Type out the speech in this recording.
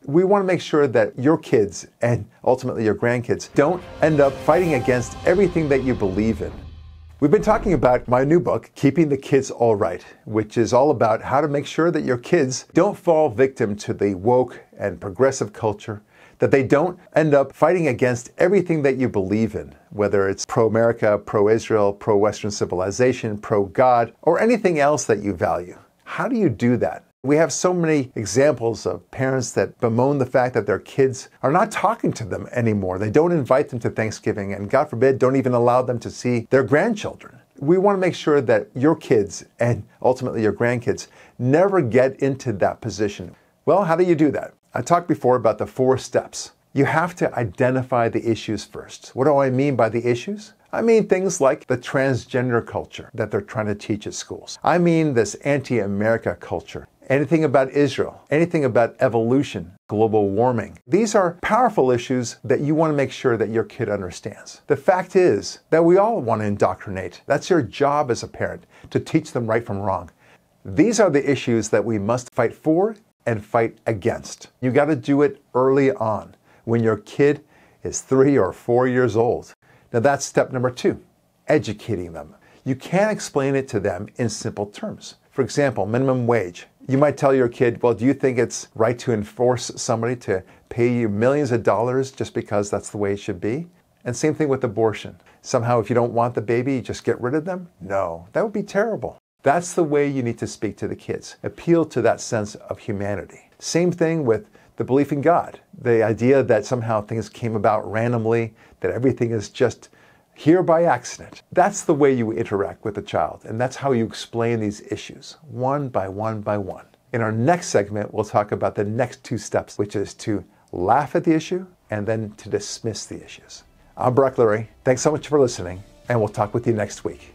We want to make sure that your kids and ultimately your grandkids don't end up fighting against everything that you believe in. We've been talking about my new book, Keeping the Kids All Right, which is all about how to make sure that your kids don't fall victim to the woke and progressive culture, that they don't end up fighting against everything that you believe in, whether it's pro-America, pro-Israel, pro-Western civilization, pro-God, or anything else that you value. How do you do that? We have so many examples of parents that bemoan the fact that their kids are not talking to them anymore. They don't invite them to Thanksgiving and, God forbid, don't even allow them to see their grandchildren. We want to make sure that your kids and ultimately your grandkids never get into that position. Well, how do you do that? I talked before about the 4 steps. You have to identify the issues first. What do I mean by the issues? I mean things like the transgender culture that they're trying to teach at schools. I mean this anti-America culture. Anything about Israel, anything about evolution, global warming. These are powerful issues that you want to make sure that your kid understands. The fact is that we all want to indoctrinate. That's your job as a parent, to teach them right from wrong. These are the issues that we must fight for and fight against. You got to do it early on, when your kid is 3 or 4 years old. Now that's step number 2, educating them. You can't explain it to them in simple terms. For example, minimum wage. You might tell your kid, well, do you think it's right to enforce somebody to pay you millions of dollars just because that's the way it should be? And same thing with abortion. Somehow if you don't want the baby, you just get rid of them? No, that would be terrible. That's the way you need to speak to the kids. Appeal to that sense of humanity. Same thing with the belief in God. The idea that somehow things came about randomly, that everything is just here by accident. That's the way you interact with the child, and that's how you explain these issues, one by one by one. In our next segment, we'll talk about the next 2 steps, which is to laugh at the issue and then to dismiss the issues. I'm Barak Lurie. Thanks so much for listening, and we'll talk with you next week.